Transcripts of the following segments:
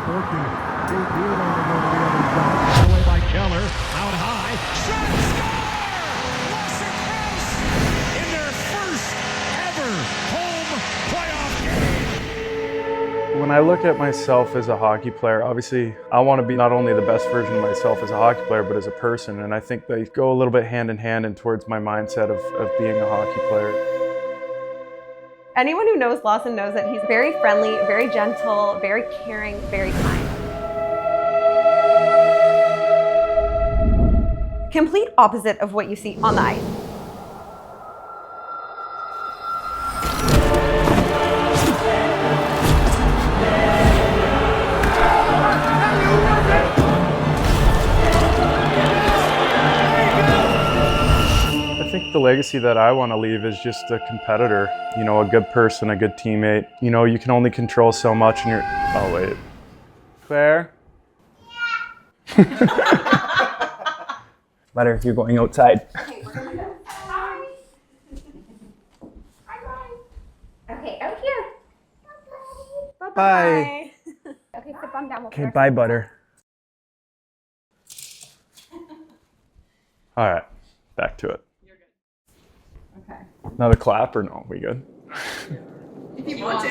Fortune. Deep field on the go to the other side. Away by Keller. Out high. Shot! Score! Lawson Crouse in their first ever home playoff game. When I look at myself as a hockey player, obviously I want to be not only the best version of myself as a hockey player, but as a person. And I think they go a little bit hand in hand and towards my mindset of being a hockey player. Anyone who knows Lawson knows that he's very friendly, very gentle, very caring, very kind. Complete opposite of what you see on the ice. I think the legacy that I want to leave is just a competitor, you know, a good person, a good teammate. You know, you can only control so much and you're, oh wait. Claire? Better if you're going outside. Okay, we're gonna go. Hi. Hi, bye. Okay, out here. Bye. Bye. Okay, sit bum down. Okay, bye, butter. All right, back to it. Okay. Another clap or no? We good? If you want to.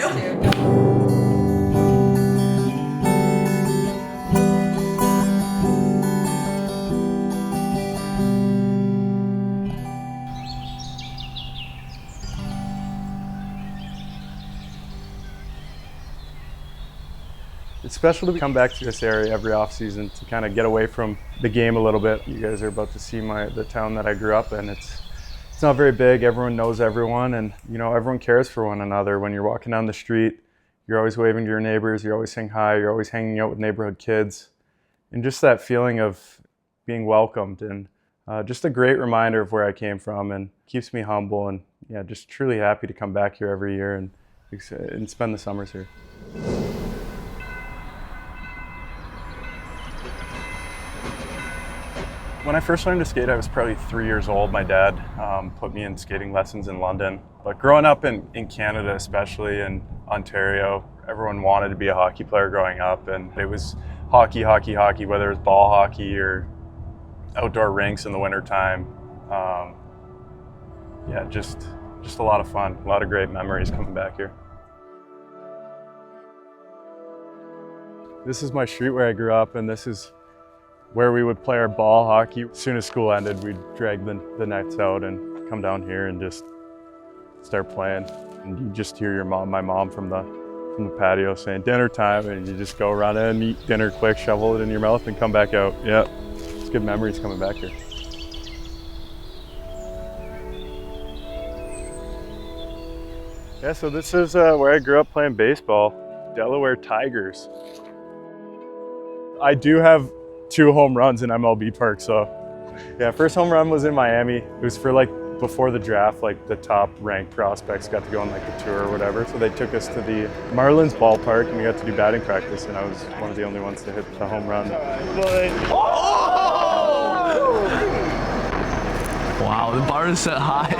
It's special to come back to this area every off season to kind of get away from the game a little bit. You guys are about to see the town that I grew up in. It's not very big. Everyone knows everyone, and you know everyone cares for one another. When you're walking down the street, you're always waving to your neighbors. You're always saying hi. You're always hanging out with neighborhood kids, and just that feeling of being welcomed and just a great reminder of where I came from, and keeps me humble and yeah, just truly happy to come back here every year and spend the summers here. When I first learned to skate, I was probably 3 years old. My dad put me in skating lessons in London. But growing up in Canada, especially in Ontario, everyone wanted to be a hockey player growing up. And it was hockey, hockey, hockey, whether it was ball hockey or outdoor rinks in the wintertime. Yeah, just a lot of fun, a lot of great memories coming back here. This is my street where I grew up, and this is where we would play our ball hockey. As soon as school ended, we'd drag the nets out and come down here and just start playing. And you just hear my mom from the patio saying dinner time, and you just go run in, eat dinner quick, shovel it in your mouth, and come back out. Yeah, it's good memories coming back here. Yeah, so this is where I grew up playing baseball, Delaware Tigers. I do have 2 home runs in MLB Park, so yeah, first home run was in Miami. It was for like before the draft, like the top ranked prospects got to go on like the tour or whatever. So they took us to the Marlins ballpark and we got to do batting practice, and I was one of the only ones to hit the home run. Wow, the bar is set high.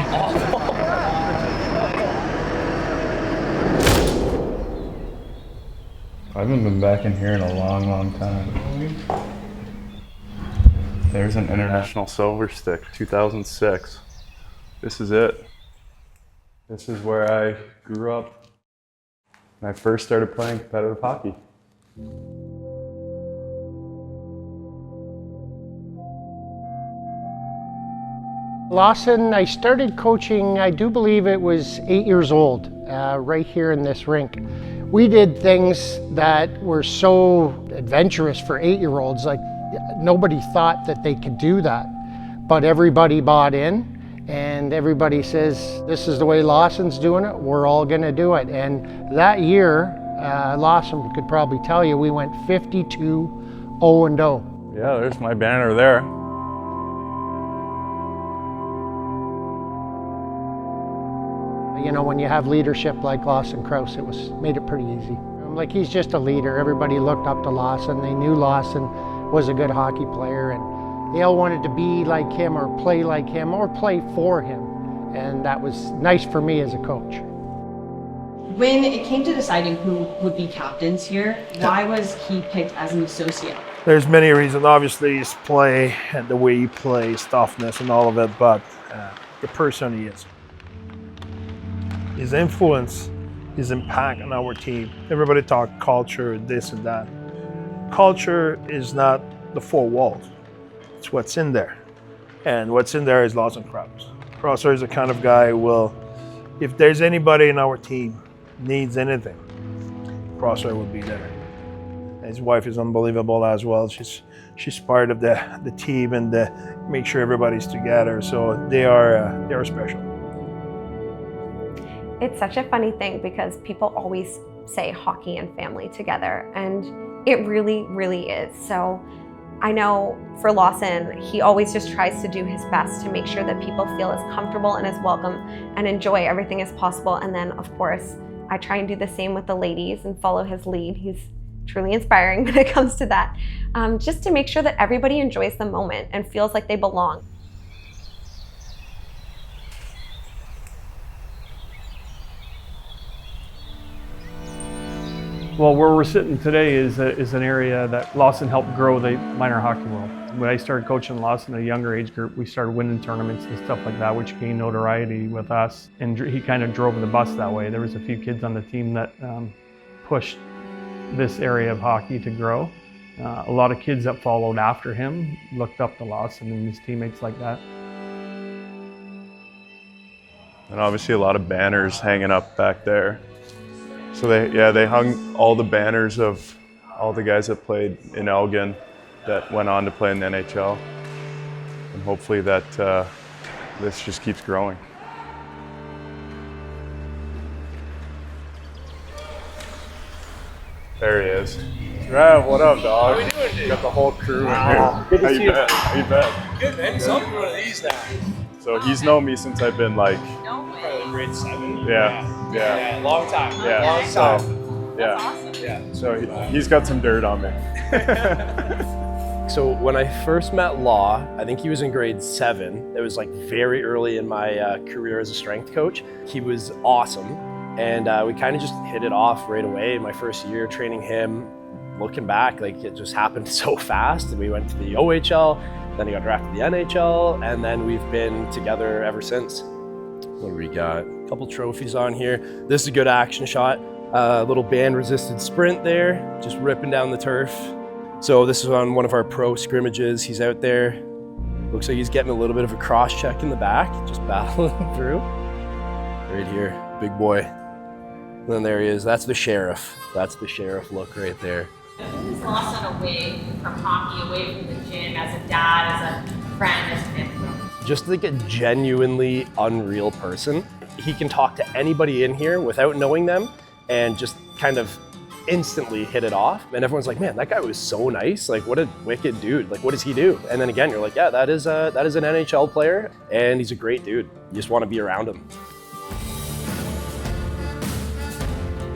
I haven't been back in here in a long, long time. There's an International Silver Stick, 2006. This is it. This is where I grew up when I first started playing competitive hockey. Lawson, I started coaching, I do believe it was 8 years old, right here in this rink. We did things that were so adventurous for 8-year-olds, like nobody thought that they could do that. But everybody bought in, and everybody says, this is the way Lawson's doing it, we're all gonna do it. And that year, Lawson could probably tell you, we went 52-0-0. Yeah, there's my banner there. You know, when you have leadership like Lawson Crouse, made it pretty easy. Like, he's just a leader. Everybody looked up to Lawson. They knew Lawson was a good hockey player, and they all wanted to be like him or play like him or play for him. And that was nice for me as a coach. When it came to deciding who would be captains here, why was he picked as an associate? There's many reasons. Obviously, his play and the way he plays, toughness and all of it, but the person he is. His influence, his impact on our team. Everybody talk culture, this and that. Culture is not the four walls. It's what's in there. And what's in there is Lawson Crouse. Crouse is the kind of guy who will, if there's anybody in our team needs anything, Crouse would be there. His wife is unbelievable as well. She's part of the team and make sure everybody's together. So they are special. It's such a funny thing because people always say hockey and family together, and it really, really is. So I know for Lawson, he always just tries to do his best to make sure that people feel as comfortable and as welcome and enjoy everything as possible. And then, of course, I try and do the same with the ladies and follow his lead. He's truly inspiring when it comes to that, just to make sure that everybody enjoys the moment and feels like they belong. Well, where we're sitting today is an area that Lawson helped grow the minor hockey world. When I started coaching Lawson at a younger age group, we started winning tournaments and stuff like that, which gained notoriety with us. And he kind of drove the bus that way. There was a few kids on the team that pushed this area of hockey to grow. A lot of kids that followed after him looked up to Lawson and his teammates like that. And obviously a lot of banners hanging up back there. So they hung all the banners of all the guys that played in Elgin that went on to play in the NHL. And hopefully that this just keeps growing. There he is. Right, what up, dog? How we doing, dude? Got the whole crew in here. Good to see you. How you been? Good, man. So I'm one of these now. So he's known me since I've been like... Probably grade 7. Yeah. Long time. Yeah. Long time. So, yeah. Awesome. Yeah. So he's got some dirt on me. So when I first met Law, I think he was in grade 7. It was like very early in my career as a strength coach. He was awesome. And we kind of just hit it off right away. My first year training him, looking back, like it just happened so fast. And we went to the OHL, then he got drafted to the NHL, and then we've been together ever since. What do we got? A couple trophies on here. This is a good action shot. A little band-resisted sprint there, just ripping down the turf. So this is on one of our pro scrimmages. He's out there. Looks like he's getting a little bit of a cross check in the back, just battling through. Right here, big boy. And then there he is. That's the sheriff. That's the sheriff look right there. He's Lawson away from hockey, away from the gym, as a dad, as a friend, as a family. Just like a genuinely unreal person. He can talk to anybody in here without knowing them and just kind of instantly hit it off. And everyone's like, man, that guy was so nice. Like, what a wicked dude. Like, what does he do? And then again, you're like, yeah, that is an NHL player and he's a great dude. You just want to be around him.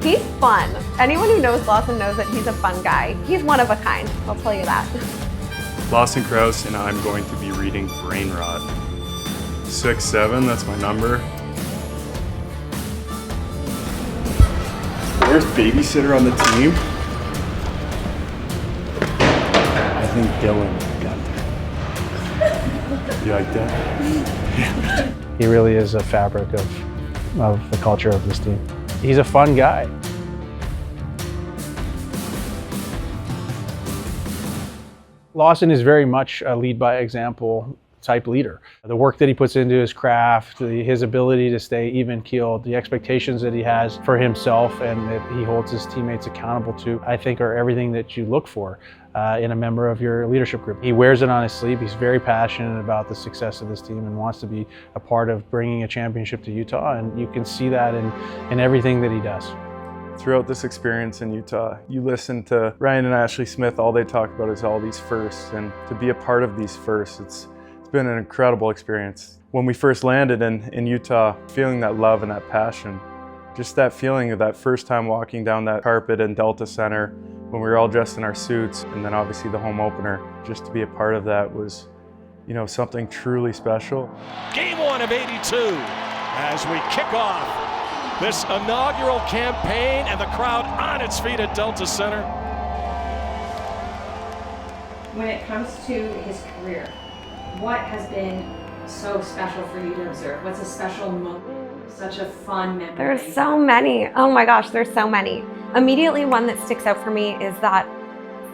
He's fun. Anyone who knows Lawson knows that he's a fun guy. He's one of a kind, I'll tell you that. Lawson Crouse and I'm going to be reading Brain Rot. 6'7", that's my number. Worst babysitter on the team? I think Dylan got there. You like that? He really is a fabric of the culture of this team. He's a fun guy. Lawson is very much a lead by example type leader. The work that he puts into his craft, his ability to stay even keeled, the expectations that he has for himself and that he holds his teammates accountable to, I think are everything that you look for in a member of your leadership group. He wears it on his sleeve. He's very passionate about the success of this team and wants to be a part of bringing a championship to Utah, and you can see that in everything that he does. Throughout this experience in Utah, you listen to Ryan and Ashley Smith, all they talk about is all these firsts, and to be a part of these firsts, it's been an incredible experience. When we first landed in Utah, feeling that love and that passion, just that feeling of that first time walking down that carpet in Delta Center, when we were all dressed in our suits, and then obviously the home opener, just to be a part of that was, you know, something truly special. Game 1 of 82 as we kick off this inaugural campaign and the crowd on its feet at Delta Center. When it comes to his career, what has been so special for you to observe? What's a special moment, such a fun memory? There's so many. Oh my gosh, there's so many. Immediately one that sticks out for me is that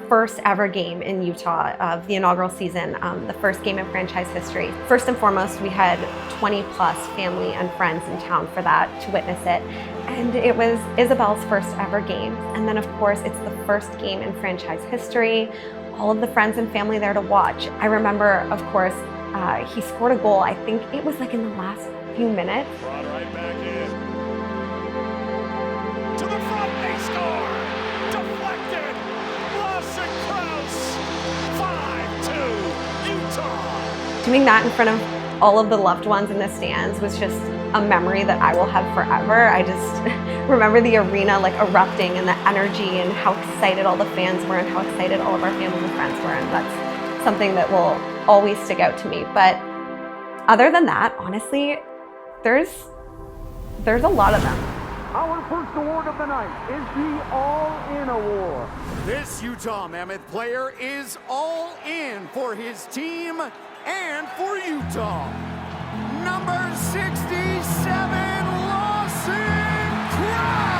first ever game in Utah of the inaugural season, the first game in franchise history. First and foremost, we had 20 plus family and friends in town for that to witness it. And it was Isabel's first ever game. And then of course, it's the first game in franchise history. All of the friends and family there to watch. I remember, of course, he scored a goal. I think it was like in the last few minutes. Brought right back in. To the front, they score! Deflected! Lawson Crouse! 5-2, Utah! Doing that in front of all of the loved ones in the stands was just a memory that I will have forever. I just remember the arena like erupting and the energy and how excited all the fans were and how excited all of our family and friends were, and that's something that will always stick out to me. But other than that, honestly, there's a lot of them. Our first award of the night is the All-In Award. This Utah Mammoth player is all in for his team and for Utah. Number 67, Lawson Crouse.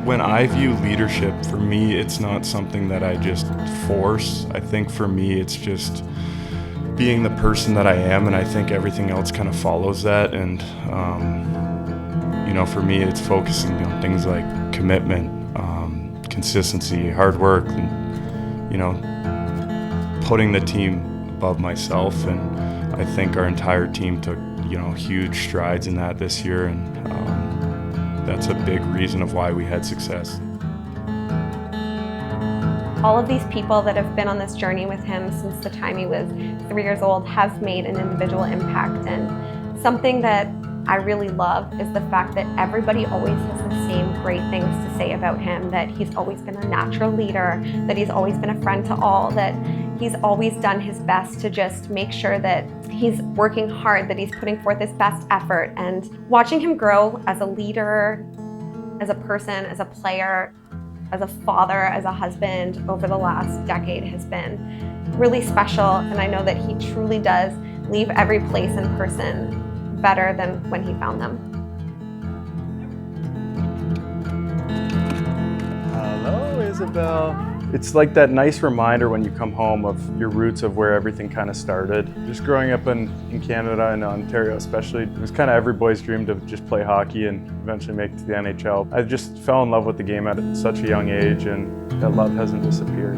When I view leadership, for me, it's not something that I just force. I think for me, it's just being the person that I am, and I think everything else kind of follows that. And you know, for me, it's focusing on things like commitment, consistency, hard work, and you know, putting the team above myself. And I think our entire team took, you know, huge strides in that this year, and that's a big reason of why we had success. All of these people that have been on this journey with him since the time he was 3 years old have made an individual impact. And something that I really love is the fact that everybody always has the same great things to say about him, that he's always been a natural leader, that he's always been a friend to all, that he's always done his best to just make sure that he's working hard, that he's putting forth his best effort. And watching him grow as a leader, as a person, as a player, as a father, as a husband over the last decade has been really special. And I know that he truly does leave every place and person better than when he found them. Hello, Isabel. It's like that nice reminder when you come home of your roots of where everything kind of started. Just growing up in Canada and Ontario especially, it was kind of every boy's dream to just play hockey and eventually make it to the NHL. I just fell in love with the game at such a young age, and that love hasn't disappeared.